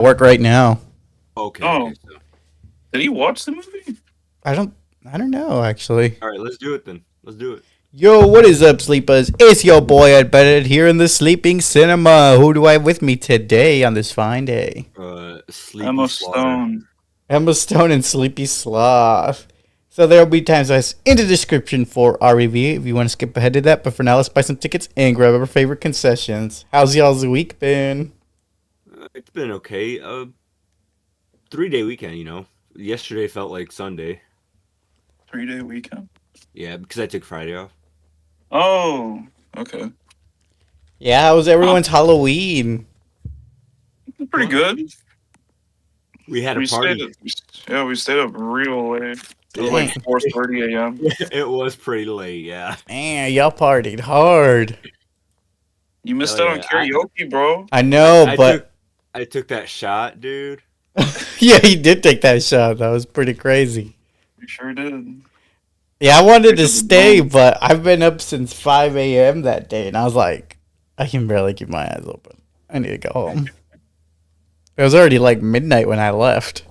Work right now. Okay. Oh. Okay, so. Did he watch the movie? I don't know actually. All right, let's do it then. Let's do it. Yo, what is up, sleepers? It's your boy Ed Bennett here in the Sleeping Cinema. Who do I have with me today on this fine day? Sleepy Emma Slaughter. Stone. Emma Stone and Sleepy Sloth. So there will be timestamps in the description for our review if you want to skip ahead to that. But for now, let's buy some tickets and grab our favorite concessions. How's y'all's week been? It's been okay. 3-day weekend, you know. Yesterday felt like Sunday. 3-day weekend. Yeah, because I took Friday off. Oh, okay. Yeah, how was everyone's Halloween? Pretty good. We had a party. We stayed up real late. It was like 4:30 a.m. It was pretty late, yeah. Man, y'all partied hard. You missed out on karaoke, bro. I know, but I took that shot, dude. yeah, he did take that shot. That was pretty crazy. You sure did. Yeah, I wanted to stay, but I've been up since 5 a.m. that day, and I was like, I can barely keep my eyes open. I need to go home. It was already like midnight when I left.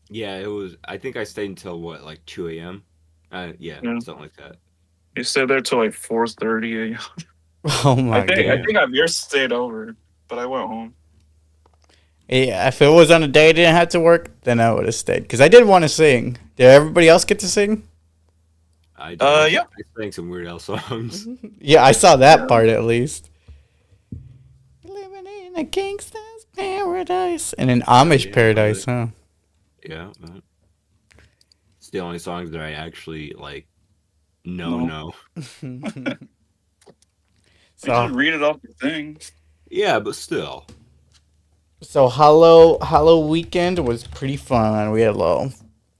Yeah, it was. I think I stayed until what, like 2 a.m. Yeah, something like that. You stayed there till like 4:30 a.m. Oh my god! I think I've just stayed over, but I went home. Yeah, if it was on a day I didn't have to work, then I would have stayed. Because I did want to sing. Did everybody else get to sing? I did. Yeah. I sang some Weird Al songs. Yeah, I saw that part at least. Living in a gangster's paradise. And an Amish paradise, huh? Yeah. It's the only songs that I actually, like, know. So just read it off the thing. Yeah, but still. So Hollow weekend was pretty fun. We had a little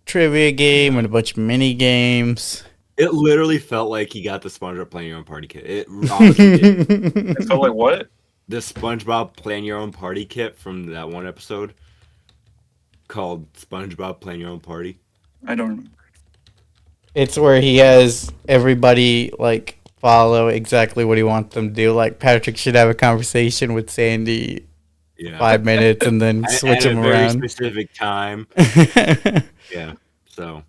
trivia game and a bunch of mini games. It literally felt like he got the SpongeBob Playing Your Own Party kit. It honestly did. It felt like what? The SpongeBob Playing Your Own Party kit from that one episode called SpongeBob Playing Your Own Party. I don't remember. It's where he has everybody like follow exactly what he wants them to do. Like Patrick should have a conversation with Sandy. Yeah. 5 minutes and then switch them around. At a very specific time. Yeah, so.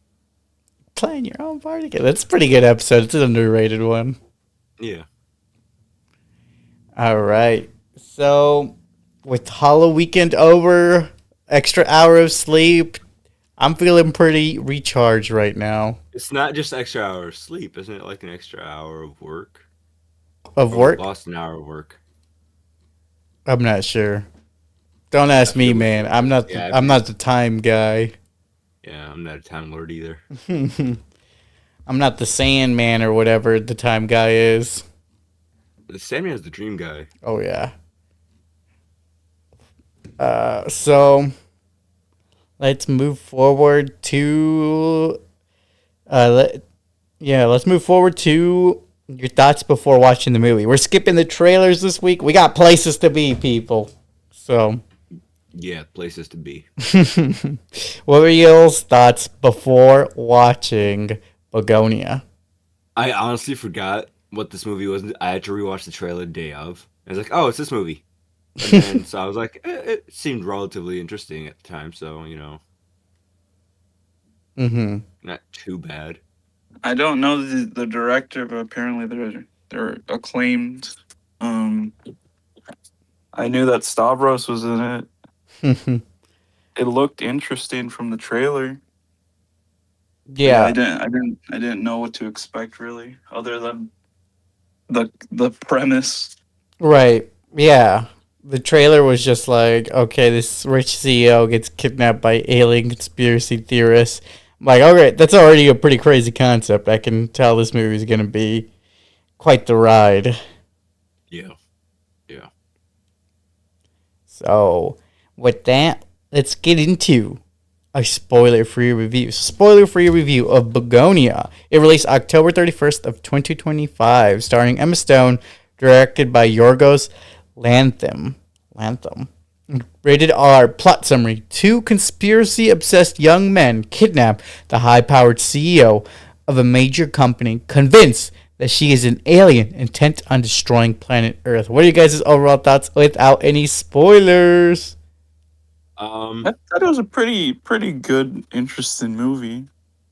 Playing your own party game. That's a pretty good episode. It's an underrated one. Yeah. All right. So, with Hollow weekend over, extra hour of sleep, I'm feeling pretty recharged right now. It's not just extra hour of sleep, isn't it? Like an extra hour of work? Of work? Lost an hour of work. I'm not sure. Don't ask me, man. I'm not the time guy. Yeah, I'm not a time lord either. I'm not the Sandman or whatever the time guy is. The Sandman is the dream guy. Oh yeah. So let's move forward to let's move forward to your thoughts before watching the movie. We're skipping the trailers this week. We got places to be, people. So yeah, places to be. what were y'all's thoughts before watching Bugonia? I honestly forgot what this movie was. I had to rewatch the trailer the day of. I was like, oh, it's this movie. And then, so I was like, it seemed relatively interesting at the time, so, you know. Not too bad. I don't know the director, but apparently they're acclaimed. I knew that Stavros was in it. It looked interesting from the trailer. Yeah, I didn't know what to expect really, other than the premise. right. Yeah. The trailer was just like, okay, this rich CEO gets kidnapped by alien conspiracy theorists. I'm like, okay, that's already a pretty crazy concept. I can tell this movie is going to be quite the ride. Yeah. So, with that, let's get into a spoiler-free review. Spoiler-free review of Bugonia. It released October 31st of 2025, starring Emma Stone, directed by Yorgos Lanthimos. Rated R. Plot summary. 2 conspiracy-obsessed young men kidnap the high-powered CEO of a major company, convinced that she is an alien intent on destroying planet Earth. What are you guys' overall thoughts without any spoilers? I thought it was a pretty good, interesting movie.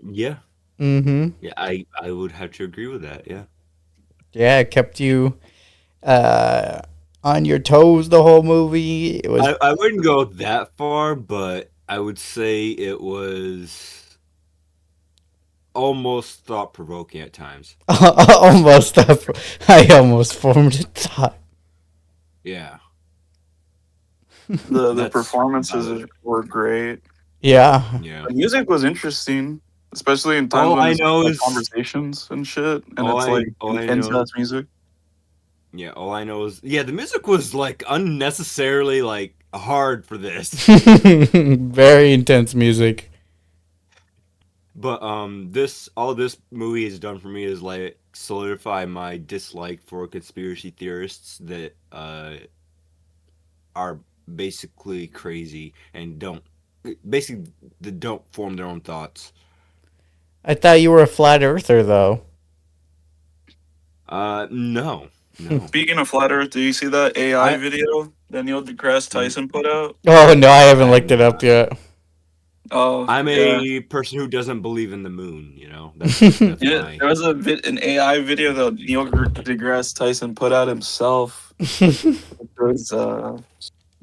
Yeah. Mm-hmm. Yeah, I would have to agree with that. Yeah. Yeah, it kept you on your toes the whole movie. It was I wouldn't go that far, but I would say it was almost thought provoking at times. almost. I almost formed a thought. Yeah. The That's performances about it. were great. Yeah. Yeah. The music was interesting, especially in times All when I it's know like is conversations and shit, and all it's I like all I intense know. ass music. Yeah, all I know is the music was like unnecessarily like hard for this. Very intense music. But this movie has done for me is like solidify my dislike for conspiracy theorists that are basically crazy and don't form their own thoughts. I thought you were a flat earther, though. No. Speaking of flat Earth, do you see that AI I video that Neil deGrasse Tyson put out? Oh no, I haven't I looked it up yet. Oh I'm yeah, a person who doesn't believe in the moon. That's yeah. my. There was an AI video that Neil deGrasse Tyson put out himself. It was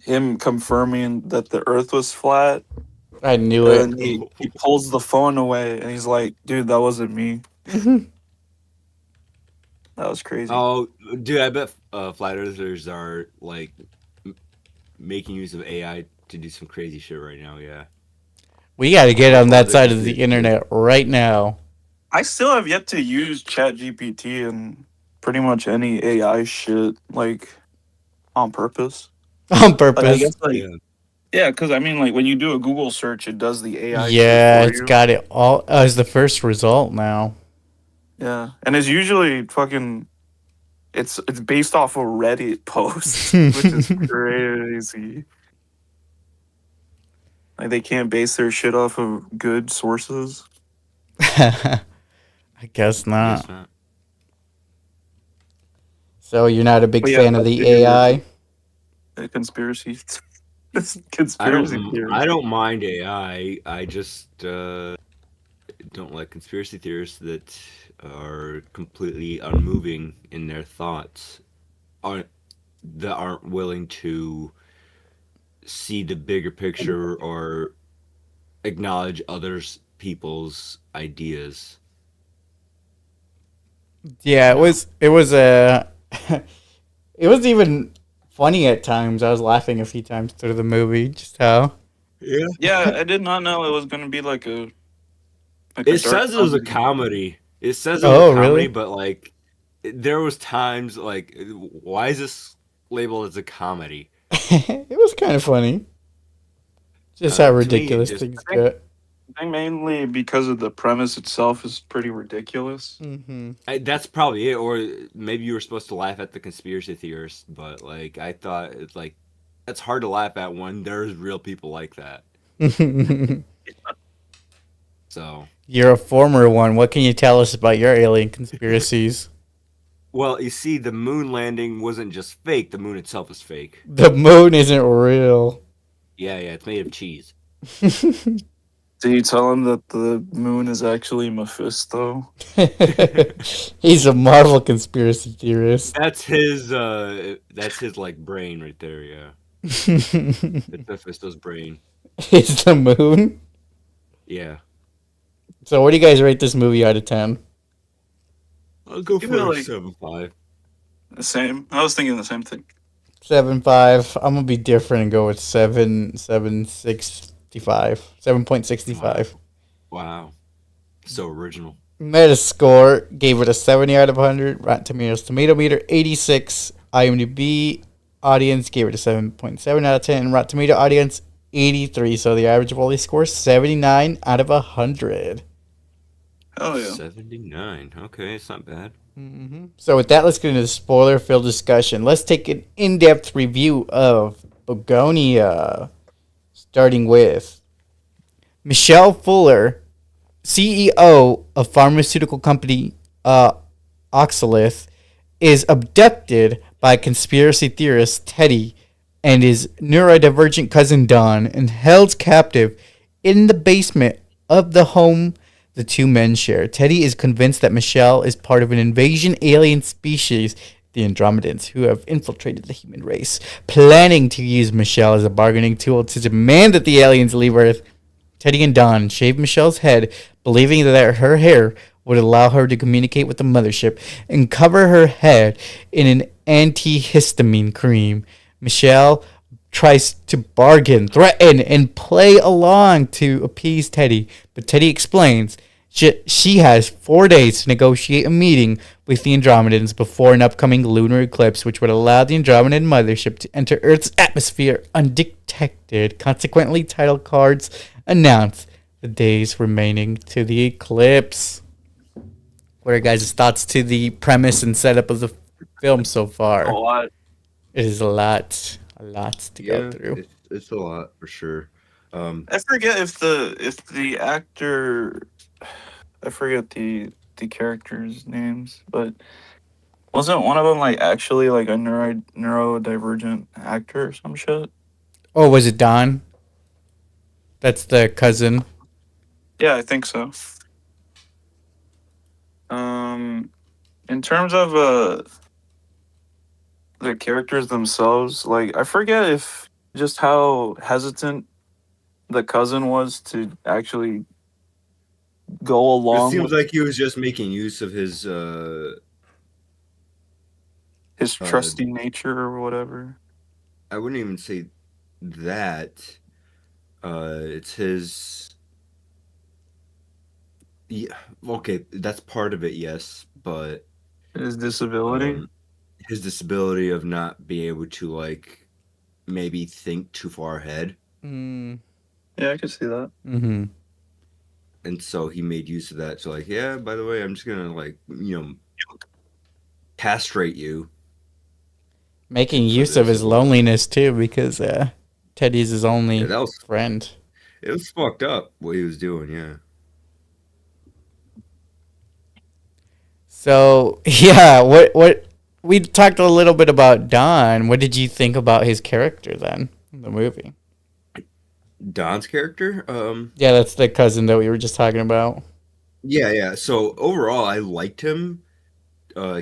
him confirming that the Earth was flat, I knew it. and he pulls the phone away, and he's like, "Dude, that wasn't me. That was crazy." Oh, dude, I bet flat earthers are like making use of AI to do some crazy shit right now. Yeah. We got to get on that side of the internet right now. I still have yet to use ChatGPT and pretty much any AI shit, like, on purpose. On Like, I purpose. guess, like, Yeah. yeah, because I mean, like, when you do a Google search, it does the AI Yeah, shit it's for you. got it all as the first result now. Yeah, and it's usually fucking. It's based off of Reddit posts, which is crazy. Like, they can't base their shit off of good sources. I guess not. Guess not. So you're not a big But yeah, fan of that's the AI? a conspiracy. I Conspiracy don't. theory. I don't mind AI. I just don't like conspiracy theorists that are completely unmoving in their thoughts, aren't willing to see the bigger picture or acknowledge others people's ideas. Yeah, it was it was it was even funny at times. I was laughing a few times through the movie, just how. Yeah. Yeah, I did not know it was gonna be like a It dark says it was a comedy. It says it was Oh, a comedy, really? but like there was times like why is this labeled as a comedy? It was kind of funny. Just how To me, ridiculous things get. I think mainly because of the premise itself is pretty ridiculous. Mm-hmm. that's probably it. Or maybe you were supposed to laugh at the conspiracy theorists, but like I thought it's like that's hard to laugh at when there's real people like that. So, You're a former one. What can you tell us about your alien conspiracies? well, you see, the moon landing wasn't just fake. The moon itself is fake. The moon isn't real. Yeah, it's made of cheese. Did you tell him that the moon is actually Mephisto? He's a Marvel conspiracy theorist. That's his like brain right there. Yeah, it's Mephisto's brain. It's the moon. Yeah, So, what do you guys rate this movie out of 10? I'll go Give for it, a like- 7.5. The same. I was thinking the same thing. 7.5. I'm gonna be different and go with 7.65. 7.65. Wow, so original. Metascore gave it a 70 out of 100. Rotten Tomatoes tomato meter 86. IMDb audience gave it a 7.7 out of 10. And Rotten Tomato audience 83. So the average Wally score 79 out of 100. Oh yeah. 79. Okay, it's not bad. So with that, let's get into the spoiler-filled discussion. Let's take an in-depth review of Bugonia, starting with Michelle Fuller, CEO of pharmaceutical company Oxalith is abducted by conspiracy theorist Teddy and his neurodivergent cousin Don and held captive in the basement of the home the two men share. Teddy is convinced that Michelle is part of an invasion alien species, the Andromedans, who have infiltrated the human race, planning to use Michelle as a bargaining tool to demand that the aliens leave Earth. Teddy and Don shave Michelle's head, believing that her hair would allow her to communicate with the mothership, and cover her head in an antihistamine cream. Michelle tries to bargain, threaten, and play along to appease Teddy, but Teddy explains she has 4 days to negotiate a meeting with the Andromedans before an upcoming lunar eclipse, which would allow the Andromedan mothership to enter Earth's atmosphere undetected. Consequently, title cards announce the days remaining to the eclipse. What are guys' thoughts to the premise and setup of the film so far? A lot. It is a lot to go through. It's a lot for sure. I forget if the actor, I forget the characters' names, but wasn't one of them like actually like a neurodivergent actor or some shit? Oh, was it Don? That's the cousin. Yeah, I think so. In terms of the characters themselves, like I forget if just how hesitant the cousin was to actually go It along seems with like he was just making use of his his trusty nature or whatever. I wouldn't even say that. It's his. Yeah, okay, that's part of it, yes, but His disability. his disability of not being able to like maybe think too far ahead, Mm. Yeah, I could see that. Mm-hmm. and so he made use of that. So like, yeah, by the way, I'm just gonna like castrate you. Making For use of this his as well. loneliness too, because Teddy's his only Yeah, that was friend. it was fucked up what he was doing. Yeah. So yeah, what we talked a little bit about Don. What did you think about his character then in the movie? Don's character, Yeah, that's the cousin that we were just talking about. yeah. So overall, I liked him.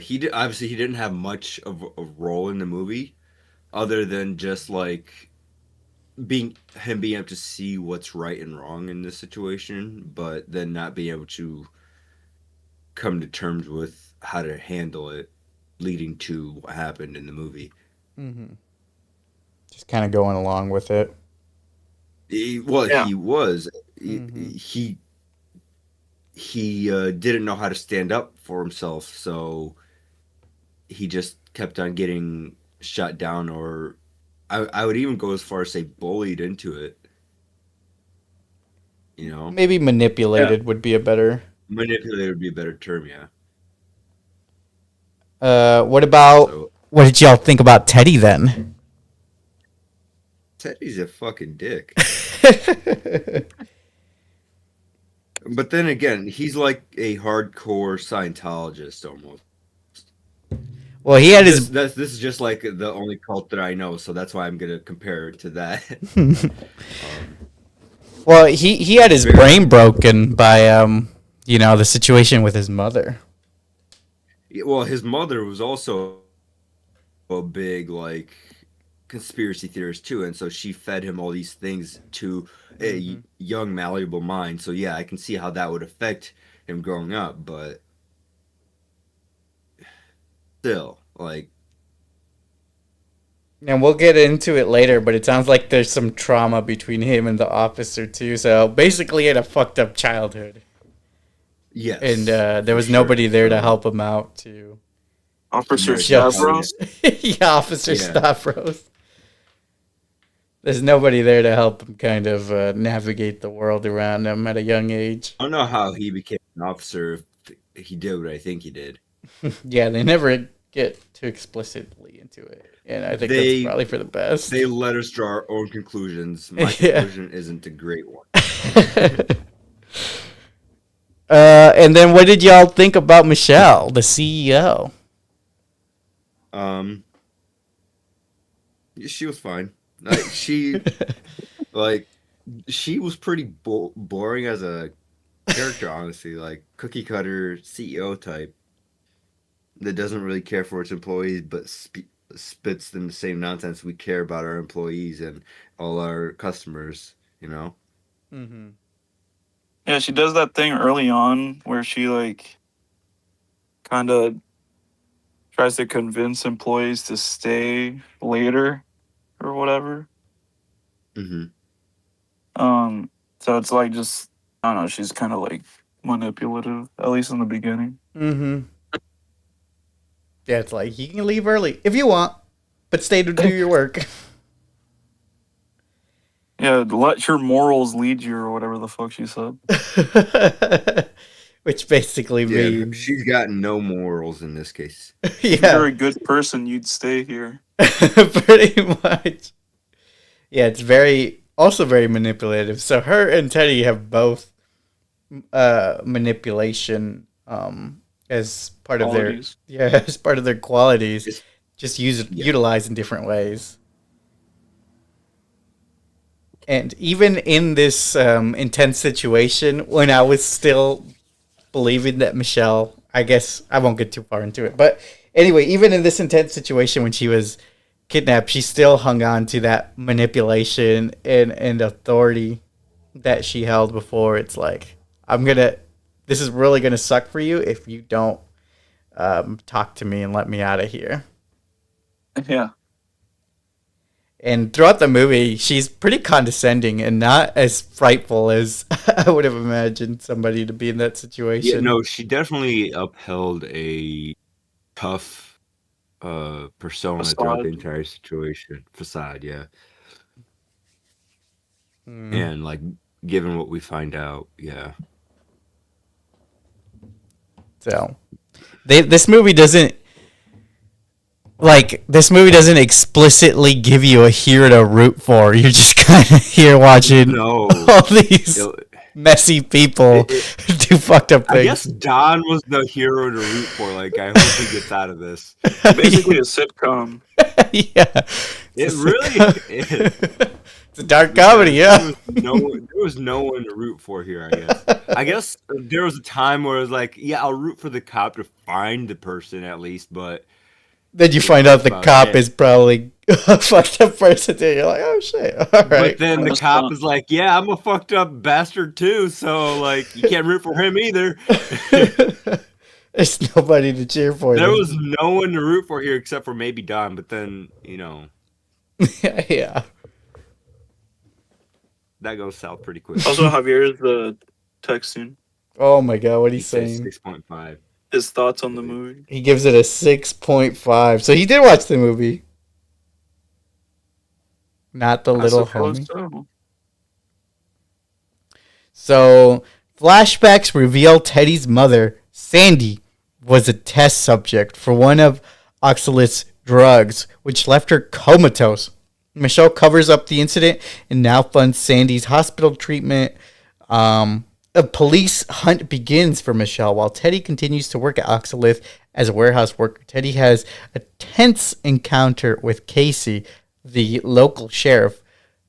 He did obviously he didn't have much of a role in the movie, other than just like being able to see what's right and wrong in this situation, but then not being able to come to terms with how to handle it, leading to what happened in the movie. Mm-hmm. Just kind of going along with it. He Yeah. was Mhm. he didn't know how to stand up for himself, so he just kept on getting shut down, or I would even go as far as say bullied into it. Maybe manipulated would be a better. Manipulated would be a better term, yeah. What about So what did y'all think about Teddy then? Teddy's a fucking dick. But then again, he's like a hardcore Scientologist almost. Well, he had his. This is just like the only cult that I know, so that's why I'm gonna compare it to that. Well, he had his brain broken by the situation with his mother. Well, his mother was also a big like conspiracy theorist too, and so she fed him all these things to a young malleable mind. So yeah, I can see how that would affect him growing up, but still, like, And we'll get into it later, but it sounds like there's some trauma between him and the officer too. So basically, he had a fucked up childhood, yes, and there was for nobody sure. there to So- help him out. To Officer Yeah. Stavros. yeah, Officer Yeah. Stavros. There's nobody there to help him kind of navigate the world around him at a young age. I don't know how he became an officer if he did what I think he did. Yeah, they never get too explicitly into it, and I think They- that's probably for the best. They let us draw our own conclusions. My Yeah. conclusion isn't a great one. And then what did y'all think about Michelle, the CEO? She was fine. Like like she was pretty boring as a character, honestly. Like cookie cutter CEO type that doesn't really care for its employees, but spits them the same nonsense we care about our employees and all our customers. You know. Mm-hmm. Yeah, she does that thing early on where she like kind of tries to convince employees to stay later or whatever. Mm-hmm. So it's like just I don't know. She's kind of like manipulative, at least in the beginning. Mm-hmm. Yeah, it's like you can leave early if you want, but stay to do your work. Yeah, let your morals lead you, or whatever the fuck she said. Which basically Yeah, means she's got no morals in this case. If you're yeah, a good person, you'd stay here. pretty much. Yeah, it's also very manipulative. So her and Teddy have both manipulation as part of their Qualities. as part of their qualities, It's, just yeah. utilized in different ways. And even in this intense situation, when I was still believing that Michelle, I guess I won't get too far into it, but anyway, even in this intense situation when she was kidnapped, she still hung on to that manipulation and authority that she held before. It's like, this is really gonna suck for you if you don't talk to me and let me out of here. Yeah. And throughout the movie, she's pretty condescending and not as frightful as I would have imagined somebody to be in that situation. Yeah, no, she definitely upheld a tough persona throughout the Facade. entire situation. Facade, yeah. Mm. And like given what we find out, yeah. So, this movie doesn't explicitly give you a hero to root for. You're just kind of here watching No. all these messy people do fucked up things. I guess Don was the hero to root for. Like, I hope he gets out of this. Basically a sitcom. Yeah. It really is. It's a dark comedy, yeah. There was no one to root for here, I guess. I guess there was a time where it was like, yeah, I'll root for the cop to find the person at least, but then you find out the cop is probably a fucked up person too. You're like, oh shit. All right. But then the cop is like, yeah, I'm a fucked up bastard too, so like you can't root for him either. There's nobody to cheer for. There was no one to root for here except for maybe Don, but then, you know. Yeah. That goes south pretty quick. Also, Javier's the texting Oh my god, what he's says saying. 6.5. his thoughts on the movie. He gives it a 6.5. So he did watch the movie. Not the little homie. So, flashbacks reveal Teddy's mother, Sandy, was a test subject for one of Oxalith's drugs, which left her comatose. Michelle covers up the incident and now funds Sandy's hospital treatment. A police hunt begins for Michelle while Teddy continues to work at Oxalith as a warehouse worker. Teddy has a tense encounter with Casey, the local sheriff,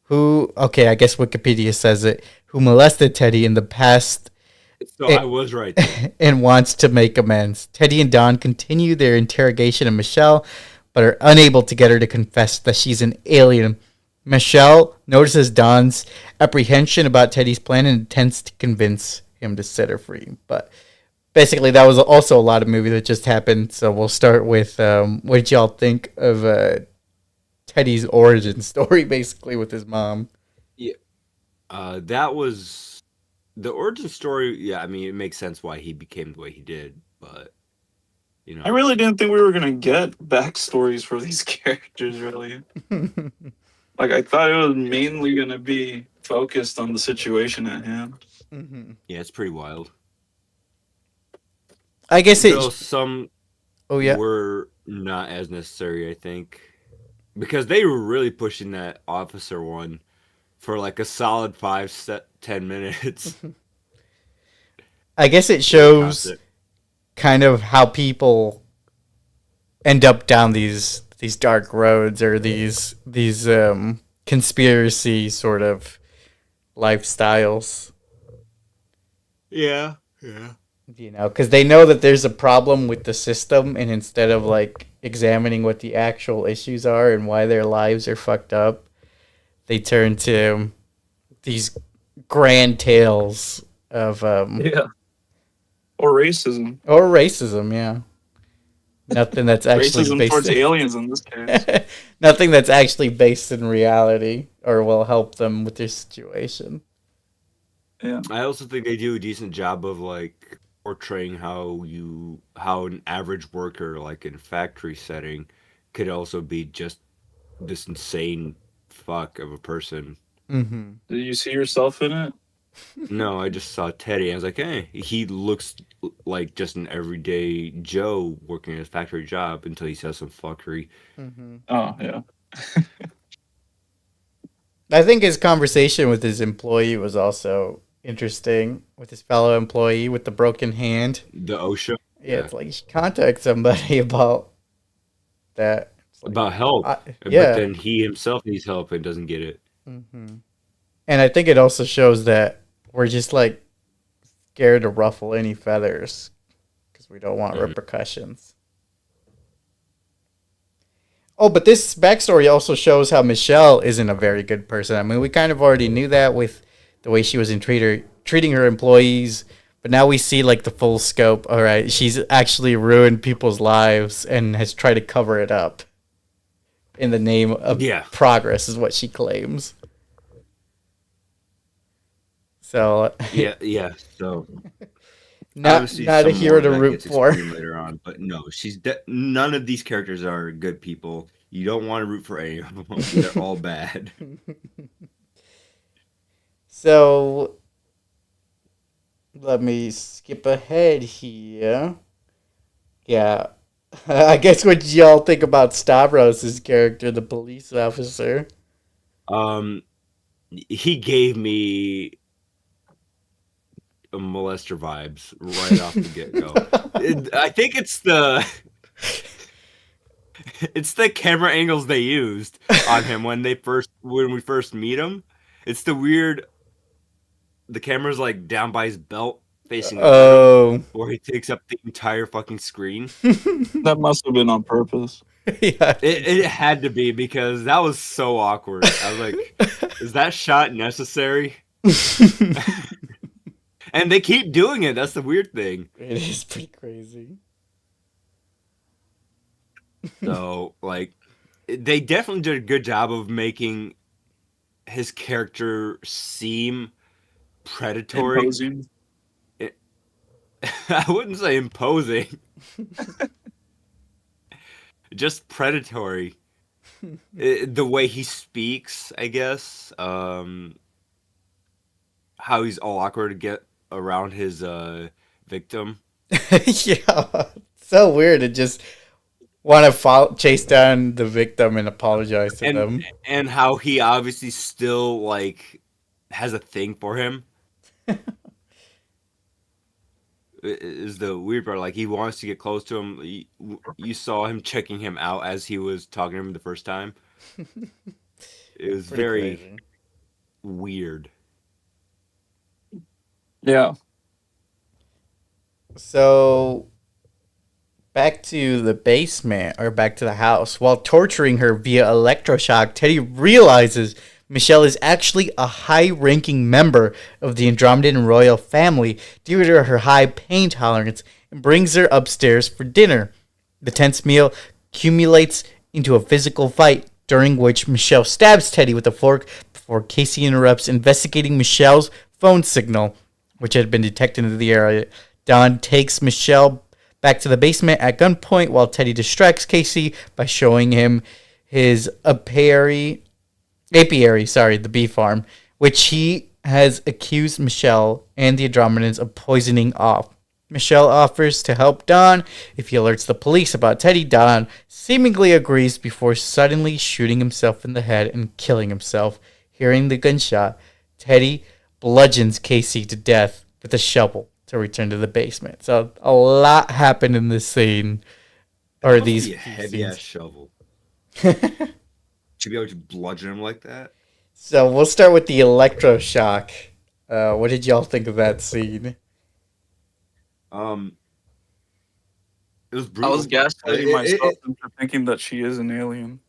who, okay, I guess Wikipedia says it, who molested Teddy in the past. So I was right. And wants to make amends. Teddy and Don continue their interrogation of Michelle, but are unable to get her to confess that she's an alien. Michelle notices Don's apprehension about Teddy's plan and intends to convince him to set her free. But basically, that was also a lot of movie that just happened. So we'll start with what did y'all think of Teddy's origin story, basically, with his mom? Yeah. That was the origin story. Yeah, I mean, it makes sense why he became the way he did, but you know, I really didn't think we were gonna get backstories for these characters. Really, like I thought it was mainly gonna be focused on the situation at hand. Mm-hmm. Yeah, it's pretty wild. I guess Though some yeah, were not as necessary, I think, because they were really pushing that officer one for like a solid 10 minutes. I guess it shows kind of how people end up down these dark roads or these conspiracy sort of lifestyles. Yeah. You know, because they know that there's a problem with the system, and instead of like examining what the actual issues are and why their lives are fucked up, they turn to these grand tales of Yeah. Or racism. Yeah. Nothing that's actually Racism based towards aliens in this case. nothing that's actually based in reality or will help them with their situation. Yeah. I also think they do a decent job of like portraying how an average worker, like in a factory setting, could also be just this insane fuck of a person. Mm-hmm. Did you see yourself in it? No, I just saw Teddy. I was like, hey, he looks like just an everyday Joe working his factory job until he says some fuckery. Mm-hmm. Oh, yeah. I think his conversation with his employee was also interesting, with his fellow employee with the broken hand. The OSHA? Yeah, it's like you should contact somebody about that. Like, about help. Yeah. But then he himself needs help and doesn't get it. Mm-hmm. And I think it also shows that we're just like scared to ruffle any feathers because we don't want repercussions. Oh, but this backstory also shows how Michelle isn't a very good person. I mean, we kind of already knew that with the way she was treating her employees, but now we see like the full scope. All right, she's actually ruined people's lives and has tried to cover it up in the name of progress, is what she claims. So yeah. So not a hero to root for later on, but no, none of these characters are good people. You don't want to root for any of them. They're all bad. So let me skip ahead here. Yeah, I guess what y'all think about Stavros' character, the police officer? He gave me molester vibes right off the get-go. I think it's the camera angles they used on him when we first meet him. It's the camera's like down by his belt facing where he takes up the entire fucking screen. That must have been on purpose. Yeah, it had to be, because that was so awkward. I was like, is that shot necessary? And they keep doing it. That's the weird thing. It is pretty crazy. So, like, they definitely did a good job of making his character seem predatory. Imposing. I wouldn't say imposing. Just predatory. The way he speaks, I guess. How he's all awkward to get around his victim. Yeah, so weird to just want to chase down the victim and apologize to them. And how he obviously still like has a thing for him. Is the weird part. Like, he wants to get close to him. You saw him checking him out as he was talking to him the first time. It was very crazy. Weird. Yeah. So, back to the basement, or back to the house. While torturing her via electroshock, Teddy realizes Michelle is actually a high-ranking member of the Andromedan royal family due to her high pain tolerance, and brings her upstairs for dinner. The tense meal accumulates into a physical fight, during which Michelle stabs Teddy with a fork before Casey interrupts, investigating Michelle's phone signal, which had been detected in the area. Don takes Michelle back to the basement at gunpoint while Teddy distracts Casey by showing him his apiary, the bee farm, which he has accused Michelle and the Andromedans of poisoning off. Michelle offers to help Don if he alerts the police about Teddy. Don seemingly agrees before suddenly shooting himself in the head and killing himself. Hearing the gunshot, Teddy bludgeons Casey to death with a shovel to return to the basement. So a lot happened in this scene, or That must these be a few heavy ass scenes. shovel. Should be able to bludgeon him like that. So we'll start with the electroshock. What did y'all think of that scene? Um, it was I was brutal. gaslighting myself into thinking that she is an alien.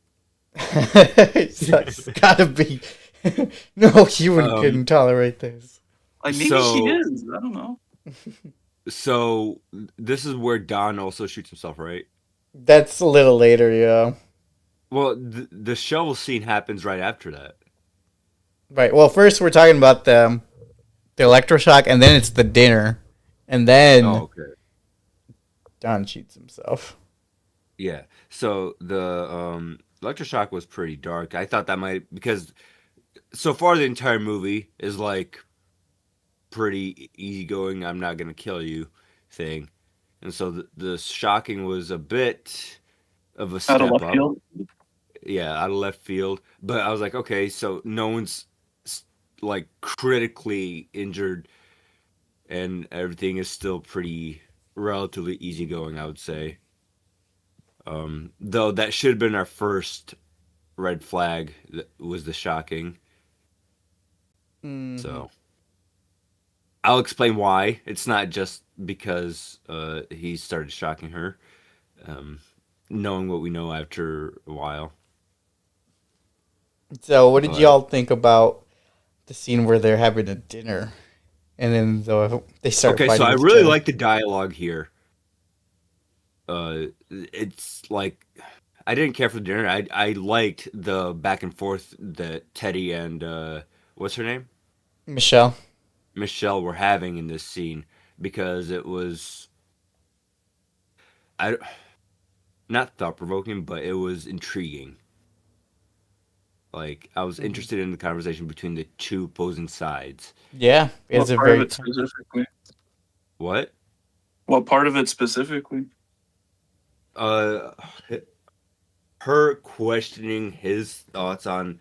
So it's gotta be. No human Um, can tolerate this. Like maybe she so is. I don't know. so this is where Don also shoots himself, right? That's a little later, yeah. Well, the shovel scene happens right after that. Right. Well, first we're talking about the electroshock, and then it's the dinner, and Oh, then okay. Don shoots himself. Yeah. So the electroshock was pretty dark. I thought that might because so far the entire movie is like pretty easygoing. I'm not gonna kill you thing, and so the shocking was a bit of a Out of step left up. field. Yeah, out of left field. But I was like, okay, so no one's like critically injured, and everything is still pretty relatively easygoing, I would say. Though that should have been our first red flag. That was the shocking. Mm-hmm. So I'll explain why. It's not just because he started shocking her. Um, Knowing what we know after a while, So, what did but y'all think about the scene where they're having a dinner, and then they start okay. So fighting I with each really other? like the dialogue here. It's like I didn't care for the dinner. I liked the back and forth that Teddy and what's her name, Michelle. Michelle, were having in this scene because it was I not thought provoking, but it was intriguing. Like I was Mm-hmm. interested in the conversation between the two opposing sides. Yeah, it's What a part of very it specifically? What? What part of it specifically? Uh, her questioning his thoughts on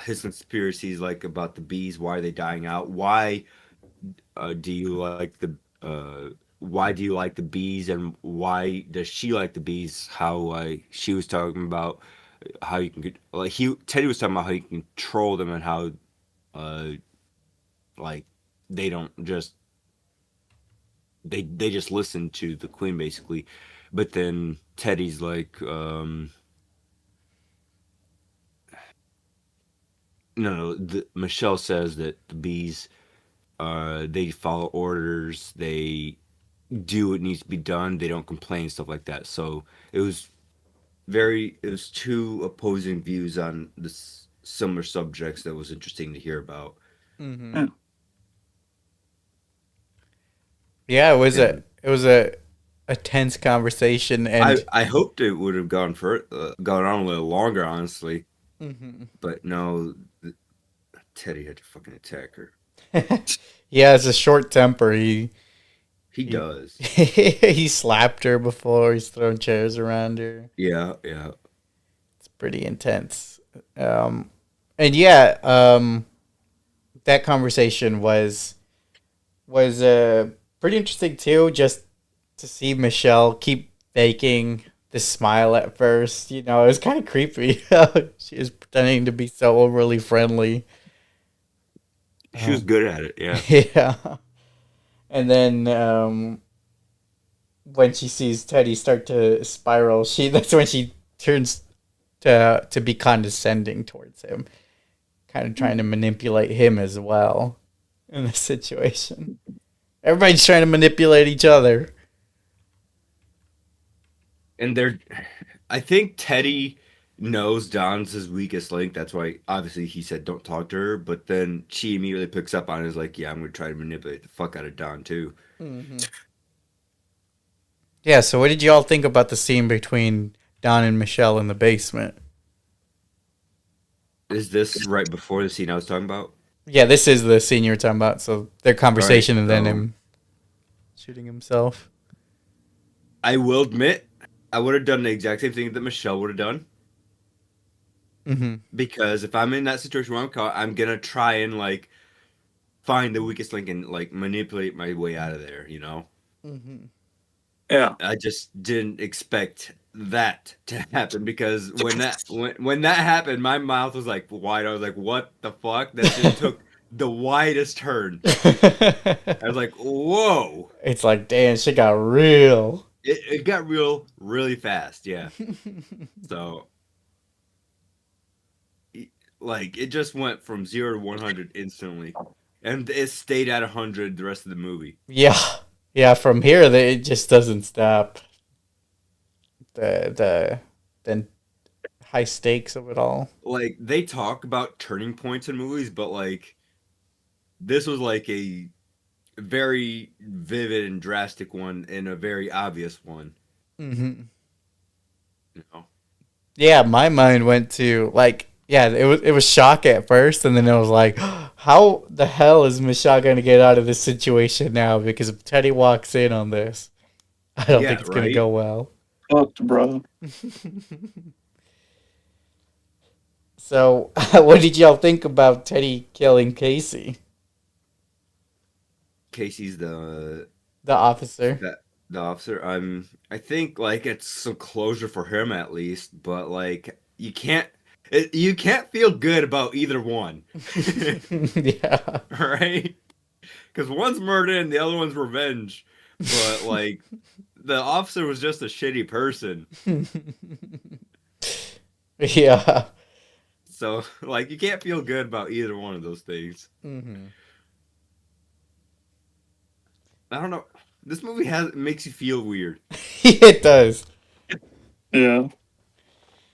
his conspiracies, like about the bees. Why are they dying out? Do you like the why do you like the bees, and why does she like the bees? How she was talking about how you can like he Teddy was talking about how you can control them and how uh like they don't just they just listen to the queen basically, but then Teddy's like no, Michelle says that the bees they follow orders, they do what needs to be done, they don't complain, stuff like that. So it was two opposing views on this similar subjects that was interesting to hear about. Mm-hmm. Yeah. Yeah, And it was a tense conversation, and I hoped it would have gone on a little longer, honestly, mm-hmm. but no, Teddy had to fucking attack her. He has a short temper. He He does. he slapped her before. He's thrown chairs around her. Yeah, yeah. It's pretty intense. Um, and yeah, that conversation was pretty interesting too. Just to see Michelle keep faking the smile at first. You know, it was kind of creepy. She was pretending to be so overly friendly. She was good at it. Yeah. Yeah. And then when she sees Teddy start to spiral, she that's when she turns to be condescending towards him, kind of trying to manipulate him as well in this situation. Everybody's trying to manipulate each other. And I think Teddy knows Don's his weakest link. That's why obviously he said don't talk to her, but then she immediately picks up on it and is like, yeah, I'm gonna try to manipulate the fuck out of Don too. Mm-hmm. Yeah. So, what did you all think about the scene between Don and Michelle in the basement? Is this right before the scene I was talking about? Yeah, this is the scene you were talking about. So their All right, conversation and then so him shooting himself. I will admit I would have done the exact same thing that Michelle would have done. Mm-hmm. Because if I'm in that situation where I'm caught, I'm gonna try and like find the weakest link and like manipulate my way out of there. Mm-hmm. Yeah. I just didn't expect that to happen because when that happened, my mouth was like wide. I was like, "What the fuck?" That just took the widest turn. I was like, "Whoa!" It's like, damn, shit got real. It got real really fast. Yeah. So, like, it just went from 0 to 100 instantly, and it stayed at 100 the rest of the movie. Yeah, yeah. From here, it just doesn't stop. The high stakes of it all. Like, they talk about turning points in movies, but like, this was like a very vivid and drastic one and a very obvious one. Mm-hmm. You know? Yeah, my mind went to like, yeah, it was shock at first, and then it was like, how the hell is Michelle going to get out of this situation now? Because if Teddy walks in on this, I don't Yeah, think it's going to right? go well. Fucked, bro. So, what did y'all think about Teddy killing Casey, Casey's the the officer? that the officer. I think like it's some closure for him at least, but like you can't feel good about either one. Yeah. Right? Because one's murder and the other one's revenge. But like the officer was just a shitty person. Yeah. So like you can't feel good about either one of those things. Mm-hmm. I don't know. This movie makes you feel weird. It does. Yeah.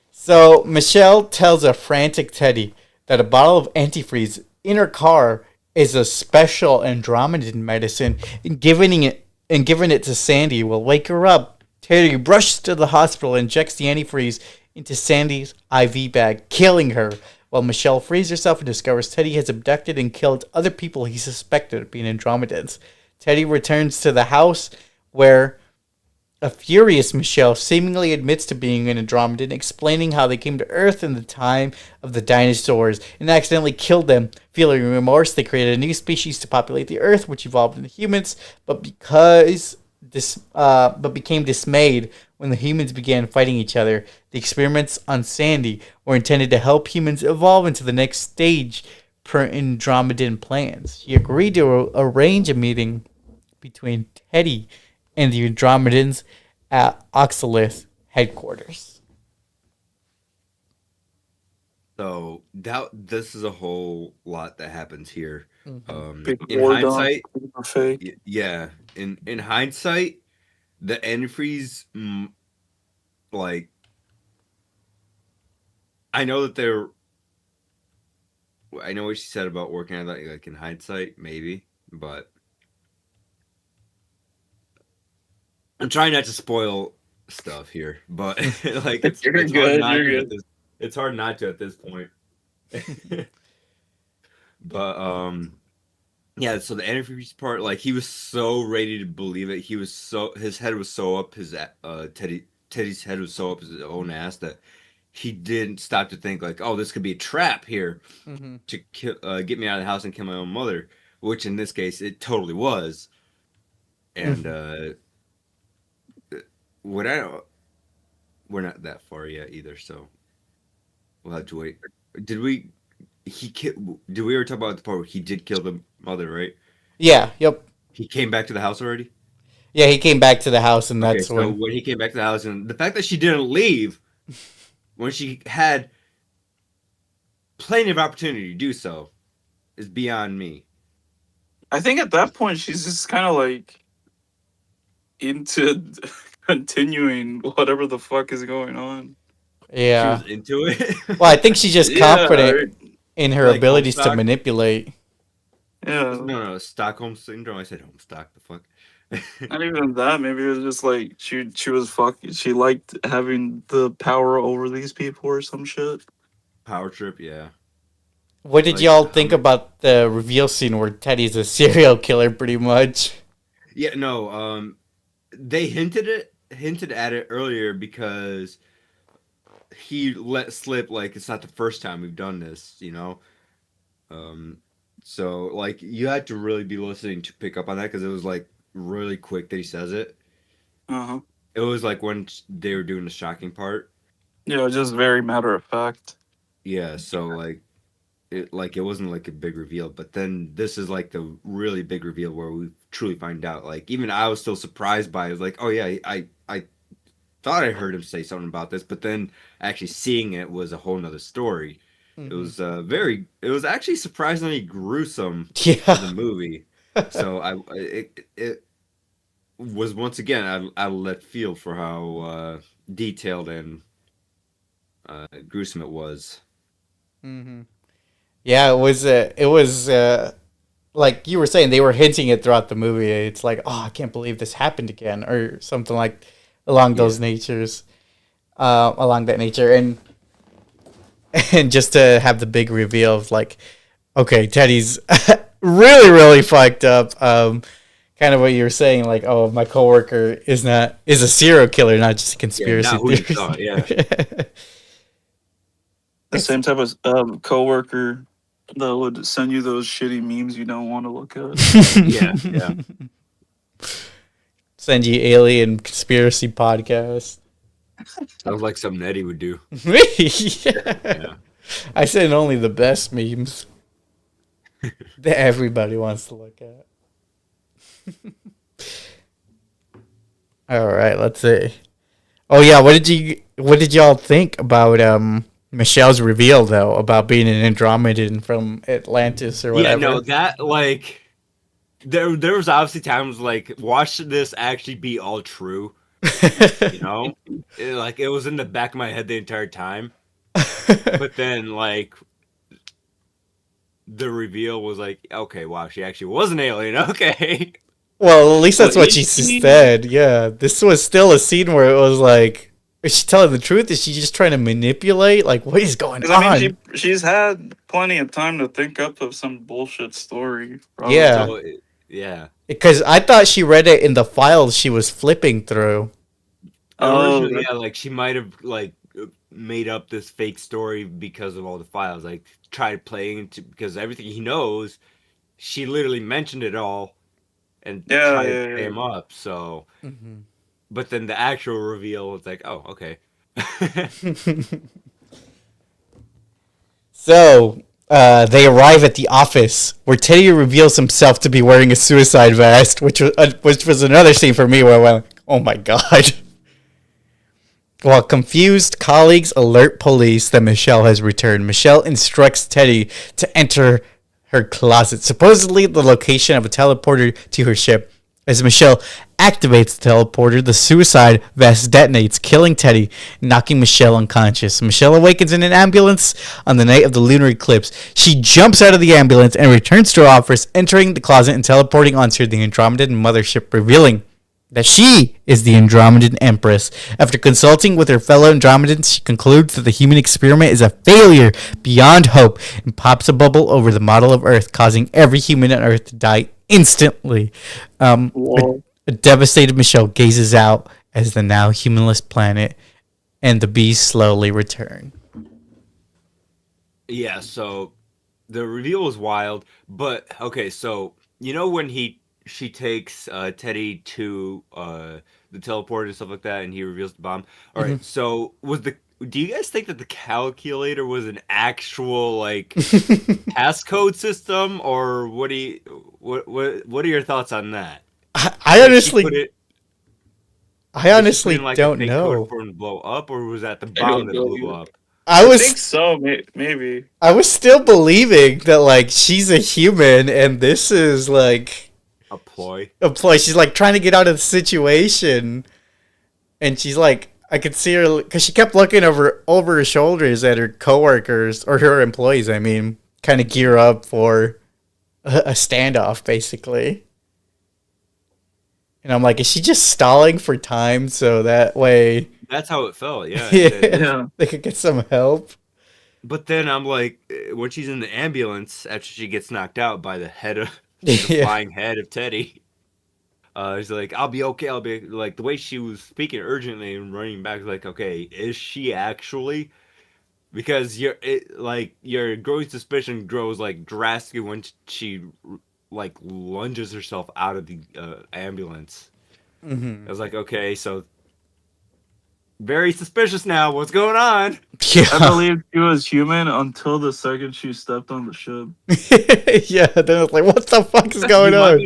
So Michelle tells a frantic Teddy that a bottle of antifreeze in her car is a special Andromedan medicine, and giving it to Sandy will wake her up. Teddy rushes to the hospital and injects the antifreeze into Sandy's IV bag, killing her. While Michelle frees herself and discovers Teddy has abducted and killed other people he suspected of being Andromedans. Teddy returns to the house where a furious Michelle seemingly admits to being an Andromedan, explaining how they came to Earth in the time of the dinosaurs and accidentally killed them. Feeling remorse, they created a new species to populate the Earth, which evolved into humans, but became dismayed when the humans began fighting each other. The experiments on Sandy were intended to help humans evolve into the next stage per Andromedan plans. She agreed to arrange a meeting between Teddy and the Andromedans at Oxalith headquarters. So this is a whole lot that happens here. Big In war hindsight, dog. Fake. yeah. In hindsight, the antifreeze, like I know that they're. I know what she said about working on that. Like in hindsight, maybe, but I'm trying not to spoil stuff here. But like it's You're it's good, hard not you're to. good. It's hard not to at this point. But yeah, so the antifreeze part, like he was so ready to believe it. He was so his head was so up his Teddy's head was so up his own ass that he didn't stop to think like, oh, this could be a trap here Mm-hmm. to get me out of the house and kill my own mother, which in this case it totally was. And what I we're not that far yet either, so we'll have to wait. Did we? Did we ever talk about the part where he did kill the mother? Right? Yeah, yep. He came back to the house already. Yeah, he came back to the house, and Okay, that's so when. when he came back to the house, and the fact that she didn't leave when she had plenty of opportunity to do so is beyond me. I think at that point she's just kind of like into continuing whatever the fuck is going on. She Yeah. was into it. Well, I think she's just confident in her Like abilities to Homestuck? manipulate. Yeah. No, Stockholm syndrome. I said Homestuck. The fuck. Not even that. Maybe it was just like she was fucking. She liked having the power over these people or some shit. Power trip. Yeah. What did Like, y'all think about the reveal scene where Teddy's a serial killer, pretty much? Yeah. No. They hinted at it earlier because he let slip like it's not the first time we've done this. So like you had to really be listening to pick up on that because it was like really quick that he says it. Uh-huh. It was like when they were doing the shocking part. Yeah, just very matter of fact. Yeah, so like it wasn't like a big reveal, but then this is like the really big reveal where we truly find out. Like even I was still surprised by it. I was like, oh yeah, I thought I heard him say something about this, but then actually seeing it was a whole nother story. It Mm-hmm. was it was actually surprisingly gruesome for the Yeah. movie. So it was once again out of left field for how detailed and gruesome it was. Mm-hmm. Yeah, it was like you were saying, they were hinting it throughout the movie. It's like, oh, I can't believe this happened again, or something like along those Yeah. natures, along that nature, and just to have the big reveal of like, okay, Teddy's really, really fucked up. Kind of what you were saying, like, oh, my coworker is a serial killer, not just a Yeah, conspiracy not who you theorist. thought. Yeah, The It's same type of coworker that would send you those shitty memes you don't want to look at. yeah. Send you alien conspiracy podcast. Sounds like something Eddie would do. Yeah. Yeah. I send only the best memes that everybody wants to look at. All right, let's see. Oh yeah, what did y'all think about Michelle's reveal though about being an Andromedan from Atlantis or Yeah, whatever? no, that like there was obviously times like watch this actually be all true, you know? Like it was in the back of my head the entire time. But then like the reveal was like, okay, wow, she actually was an alien. Okay. Well, at least Well, that's what is she she? said. Yeah, this was still a scene where it was like, is she telling the truth? Is she just trying to manipulate? Like, what is going Because I mean, on? she's had plenty of time to think up of some bullshit story. Yeah, Probably. So yeah. because I thought she read it in the files she was flipping through. Oh, Originally, yeah, like she might have like made up this fake story because of all the files, like tried playing into because everything he knows, she literally mentioned it all and yeah, tried to yeah, play yeah. him up. So, Hmm. but then the actual reveal was like, oh, okay. So they arrive at the office where Teddy reveals himself to be wearing a suicide vest, which was another scene for me where I went, "Oh my god!" While confused colleagues alert police that Michelle has returned, Michelle instructs Teddy to enter her closet, supposedly the location of a teleporter to her ship. As Michelle activates the teleporter, the suicide vest detonates, killing Teddy, knocking Michelle unconscious. Michelle awakens in an ambulance on the night of the lunar eclipse. She jumps out of the ambulance and returns to her office, entering the closet and teleporting onto the Andromedan mothership, revealing that she is the Andromedan Empress. After consulting with her fellow Andromedans, she concludes that the human experiment is a failure beyond hope and pops a bubble over the model of Earth, causing every human on Earth to die instantly. Um, a, Whoa. a devastated Michelle gazes out as the now humanless planet and the bees slowly return. Yeah, so the reveal was wild, but okay, so you know when she takes Teddy to the teleport and stuff like that, and he reveals the bomb. All right, Mhm. so do you guys think that the calculator was an actual like passcode system, or what are your thoughts on that? I Like she put honestly, it, I did she put in honestly like a don't fake code know. for him to blow up, or was that the I bomb don't that know blew either. up? I I was think so. Maybe. I was still believing that like she's a human and this is like A ploy? a play. She's like trying to get out of the situation, and she's like, I could see her because she kept looking over her shoulders at her coworkers or her employees. I mean, kind of gear up for a standoff, basically. And I'm like, is she just stalling for time so that way, That's how it felt. Yeah, yeah, Yeah. they could get some help? but then I'm like, when she's in the ambulance after she gets knocked out by the head of the Yeah. flying head of Teddy, she's like, "I'll be okay. I'll be like." The way she was speaking urgently and running back, like, okay, is she actually? because your growing suspicion grows like drastically when she like lunges herself out of the ambulance. I was like, okay, so very suspicious now. What's going on? I Yeah. believed she was human until the second she stepped on the ship. Yeah, then it's like, what the fuck is going on?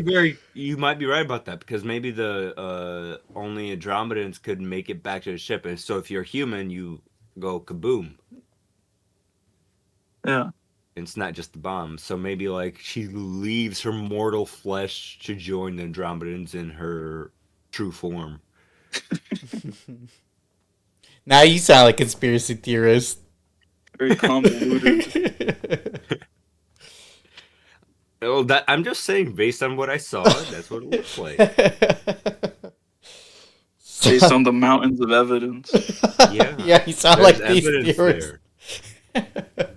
You might be right about that because maybe the only Andromedans could make it back to the ship, and so if you're human, you go kaboom. Yeah. It's not just the bomb. So maybe like she leaves her mortal flesh to join the Andromedans in her true form. Now you sound like a conspiracy theorist. Very convoluted. Oh, that I'm just saying, based on what I saw, that's what it looks like. Based on the mountains of evidence. Yeah, Yeah, you sound there's like these evidence theorists. there.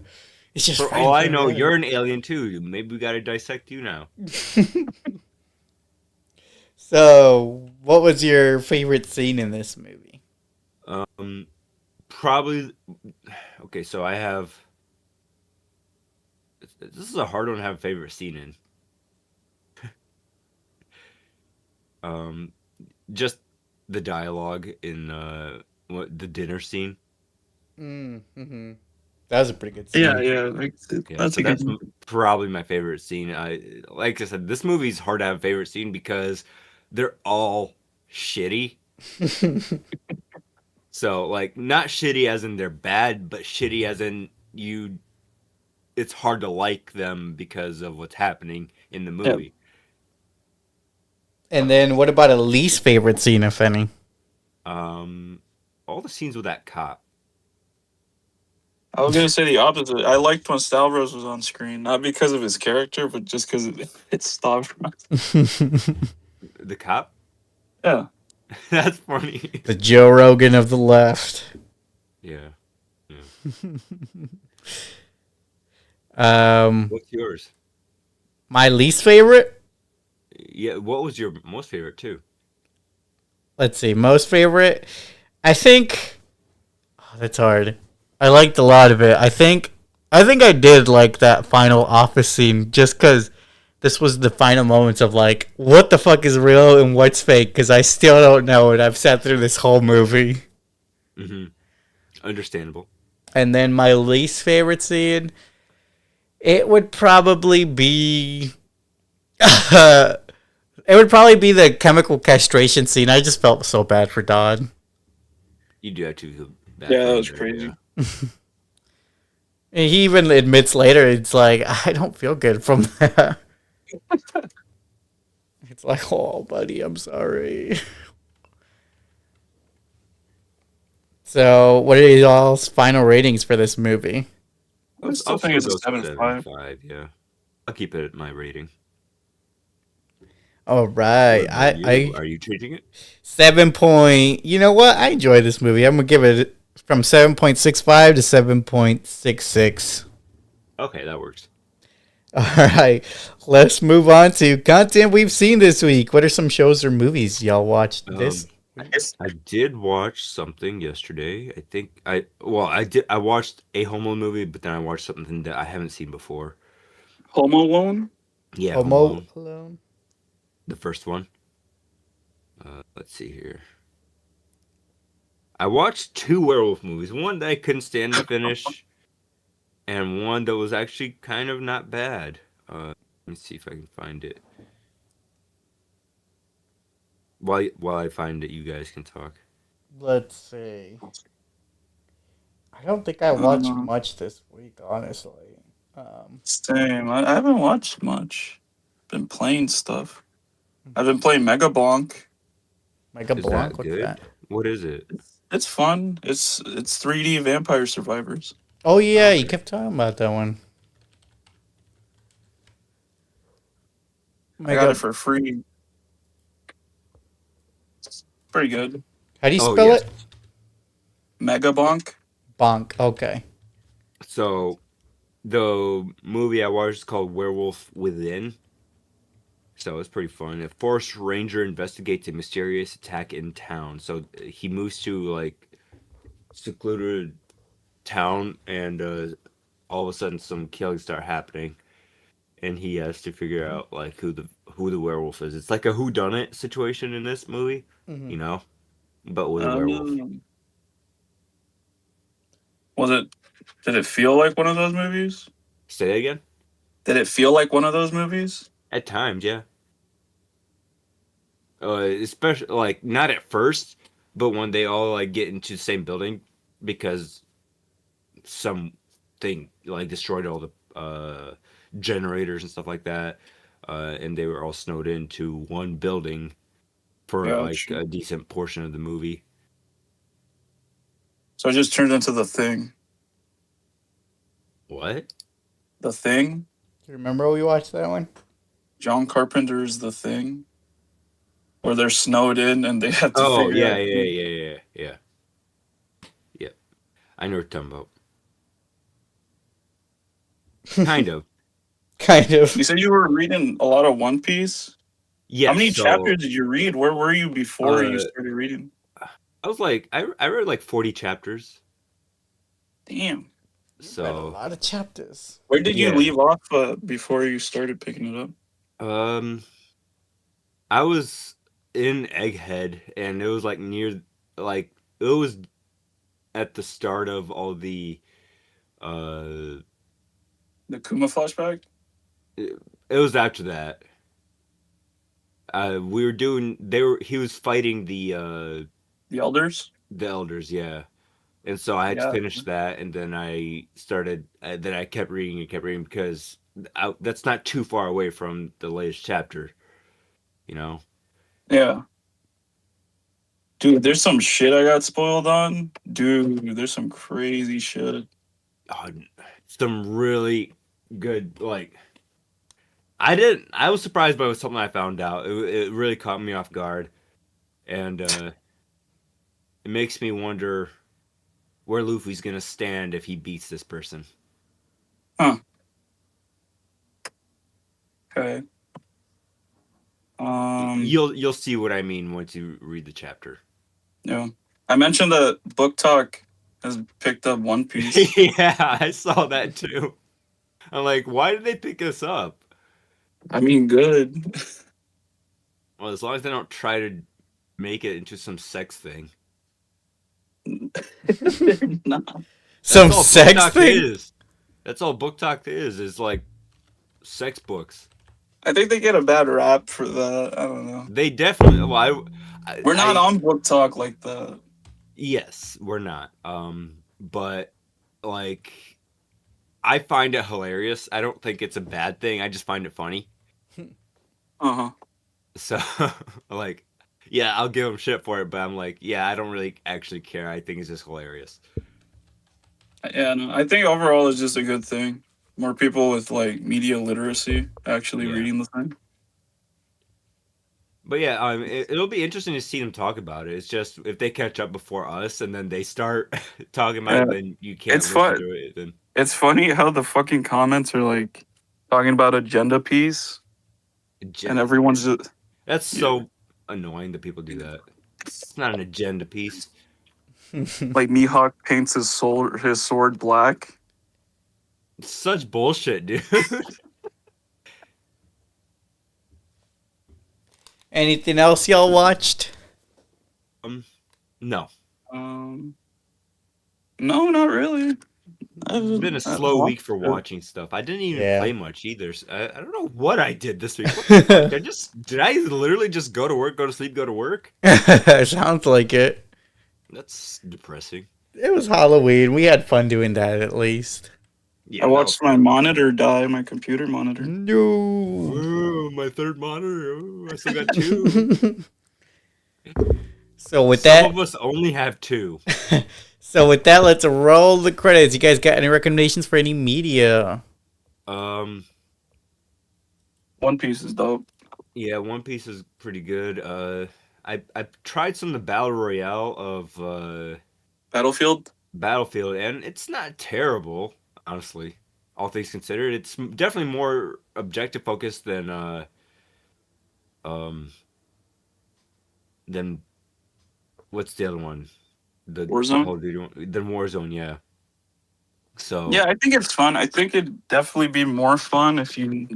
It's just For right all in I front know, of you're an alien too. Maybe we gotta dissect you now. So, what was your favorite scene in this movie? Probably. Okay, so I have. This is a hard one to have a favorite scene in. Just the dialogue in the dinner scene. Mm-hmm. That was a pretty good scene. Yeah. Like, Yeah, that's so a good that's probably my favorite scene. Like I said, this movie's hard to have a favorite scene because they're all shitty. So like not shitty as in they're bad, but shitty as in you. It's hard to like them because of what's happening in the Yeah. movie. And then, what about a least favorite scene, if any? All the scenes with that cop. I was gonna say the opposite. I liked when Stavros was on screen, not because of his character, but just because it stopped. The cop? Yeah. That's funny. The Joe Rogan of the left. Yeah. What's yours? My least favorite? Yeah, what was your most favorite too? Let's see. Most favorite? I think. Oh, that's hard. I liked a lot of it. I think I did like that final office scene just because this was the final moments of like, what the fuck is real and what's fake? Because I still don't know, and I've sat through this whole movie. Mm-hmm. Understandable. And then my least favorite scene, it would probably be. It would probably be the chemical castration scene. I just felt so bad for Dodd. You do have to feel bad. Yeah, for that him was there, crazy. yeah. And he even admits later, it's like, I don't feel good from that. It's like, oh, buddy, I'm sorry. So, what are y'all's final ratings for this movie? I still think it's a 7.5. 7.5. Yeah, I'll keep it at my rating. All right, What about you? I Are you changing it? 7 point. You know what? I enjoy this movie. I'm gonna give it from 7.65 to 7.66. Okay, that works. All right, let's move on to content we've seen this week. What are some shows or movies y'all watched this? I did watch something yesterday. I watched a Home Alone movie, but then I watched something that I haven't seen before. Home Alone? Yeah, Home Homo Alone, Alone. the first one. Let's see here. I watched two werewolf movies. One that I couldn't stand to finish, and one that was actually kind of not bad. Let me see if I can find it. While I find it, you guys can talk. Let's see. I don't think I watched Uh, much this week, honestly. Same. I haven't watched much. Been playing stuff. I've been playing Mega Blanc. Mega Is Blanc, that what's good? that? What is it? It's fun. It's 3D Vampire Survivors. Oh yeah, you Okay. kept talking about that one. I got it for free. It's pretty good. How do you Oh, spell yes. it? Mega Blanc. Bonk. Okay. So, the movie I watched is called Werewolf Within. So it's pretty fun. A forest ranger investigates a mysterious attack in town. So he moves to like secluded town, and all of a sudden some killings start happening, and he has to figure out like who the werewolf is. It's like a whodunit situation in this movie, Mhm. you know, but with a werewolf. Um, was it? Did it feel like one of those movies? Say that again. Did it feel like one of those movies? At times, yeah. Especially like not at first, but when they all like get into the same building because something like destroyed all the generators and stuff like that, and they were all snowed into one building for Yeah. like a decent portion of the movie. So it just turned into the thing. What? The Thing. Do you remember we watched that one? John Carpenter's The Thing, where they're snowed in and they have to Oh figure yeah, out. yeah. Yeah. I know what you're talking about. Kind of. Kind of. You said you were reading a lot of One Piece. How Yes. many So chapters did you read? Where were you before you uh, started reading? I was like, I read like 40 chapters. Damn. You read a So lot of chapters. Where did you yeah. leave off before you started picking it up? I was in Egghead, and it was like like it was at the start of all the uh The Kuma flashback? it, it was after that. We were doing he was fighting The Elders? the elders, yeah. And so I had to Yeah. finish that, and then I started then I kept reading because that's not too far away from the latest chapter, you know. Yeah. Dude, there's some shit I got spoiled on. Dude, there's some crazy shit. Oh, some really good like I was surprised by something I found out. It really caught me off guard, and it makes me wonder where Luffy's gonna stand if he beats this person. Huh. Okay. Um, You'll see what I mean once you read the chapter. yeah. I mentioned that Book Talk has picked up One Piece. Yeah, I saw that too. I'm like, why did they pick us up? I mean, good. Well, as long as they don't try to make it into some sex thing. Nah. Some That's all Book sex Talk thing? is. That's all Book Talk is like sex books. I think they get a bad rap for that. I don't know. They definitely. Well, We're not on Book Talk like that. Yes, we're not. But like, I find it hilarious. I don't think it's a bad thing. I just find it funny. Uh huh. So, like, yeah, I'll give them shit for it, but I'm like, yeah, I don't really actually care. I think it's just hilarious. Yeah, no, I think overall it's just a good thing. More people with like media literacy actually Yeah. reading the thing. But yeah, it'll be interesting to see them talk about it. It's just if they catch up before us and then they start talking about it, then you can't It's listen fun. to it. Then It's funny how the fucking comments are like talking about agenda piece, and everyone's just that's so annoying that people do that. It's not an agenda piece. like Mihawk paints his sword black. It's such bullshit, dude. Anything else y'all watched? No. No, not really. It's been a slow week for watching stuff. I didn't even play much either. So I don't know what I did this week. What the fuck? Did I literally just go to work, go to sleep, go to work? Sounds like it. That's depressing. It was Halloween. We had fun doing that at least. Yeah, I watched my monitor die, my computer monitor. No. Ooh, my third monitor. Ooh, I still got two. So with Some of us only have two. So with that, let's roll the credits. You guys got any recommendations for any media? One Piece is dope. Yeah, One Piece is pretty good. I tried some of the battle royale of Battlefield, and it's not terrible, honestly. All things considered, it's definitely more objective focused than what's the other one? The Warzone. Call of Duty one, than Warzone, yeah. So Yeah, I think it's fun. I think it'd definitely be more fun if you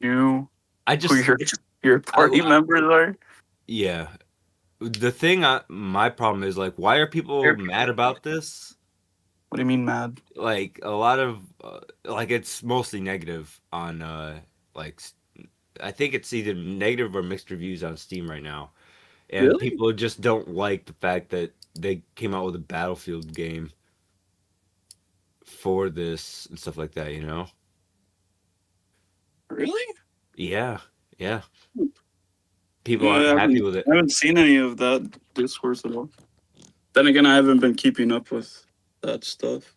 knew I who just your party members are. yeah. The thing, my problem is like, why are people mad about this? What do you mean mad? Like a lot of like it's mostly negative on like I think it's either negative or mixed reviews on Steam right now, and Really? people just don't like the fact that they came out with a Battlefield game for this and stuff like that. You know? Really? Yeah, yeah. People No, aren't happy with it. I haven't seen any of that discourse at all. Then again, I haven't been keeping up with that stuff.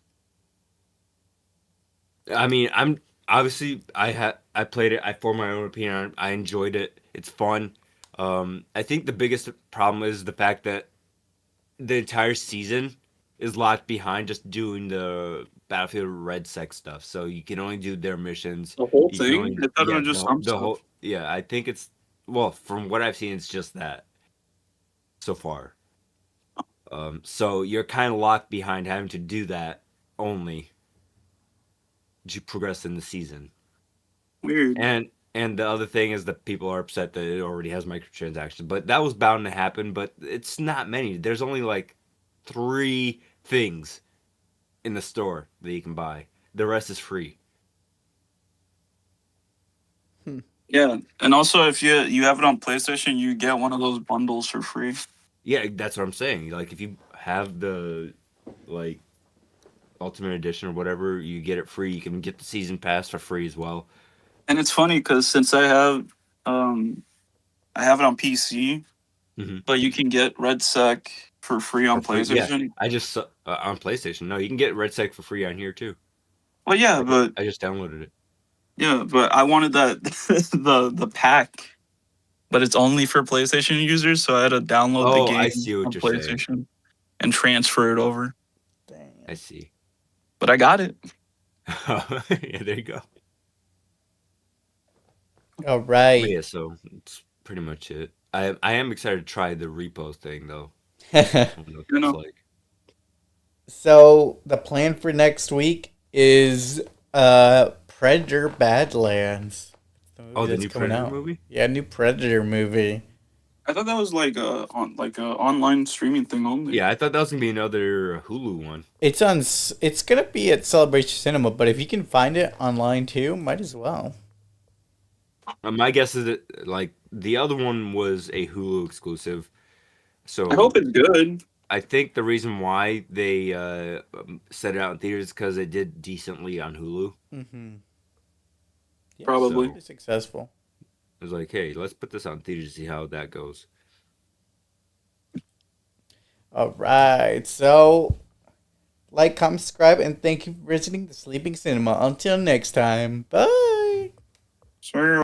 I mean, I'm obviously I played it. I formed my own opinion on it. I enjoyed it. It's fun. I think the biggest problem is the fact that the entire season is locked behind just doing the Battlefield Red Sec stuff. So you can only do their missions. The whole You can thing? only I thought it was just some the stuff. whole yeah. I think it's well from what I've seen, it's just that so far. So you're kind of locked behind having to do that only to progress in the season. Weird. And the other thing is that people are upset that it already has microtransactions, but that was bound to happen. But it's not many. There's only like 3 things in the store that you can buy. The rest is free. Yeah, and also if you have it on PlayStation, you get one of those bundles for free. Yeah, that's what I'm saying. Like if you have the like Ultimate Edition or whatever, you get it free. You can get the season pass for free as well. And it's funny because since um I have it on PC, Mhm. but you can get Red Sec for free on For free. Yeah, PlayStation. I just on PlayStation. No, you can get Red Sec for free on here too. Well, yeah, but I just downloaded it. yeah, but I wanted that the pack, but it's only for PlayStation users, so I had to download the Oh, I game see what on you're saying. PlayStation and transfer it over. Damn. I see. But I got it. Yeah, there you go. All But right. yeah, so it's pretty much it. I am excited to try the repo thing though. I don't know what You it's know, like. So the plan for next week is Predator Badlands. The movie Oh, the that's new coming Predator out. movie? Yeah, new Predator movie. I thought that was like a online streaming thing only. Yeah, I thought that was gonna be another Hulu one. It's on. It's gonna be at Celebration Cinema, but if you can find it online too, might as well. My guess is that like the other one was a Hulu exclusive. I hope So it's good. I think the reason why they set it out in theaters is because it did decently on Hulu. Mm-hmm. Yeah, Probably. pretty successful. It was like, hey, let's put this on theaters to see how that goes. All right. So, like, comment, subscribe, and thank you for visiting the Sleeping Cinema. Until next time. Bye. Sorry.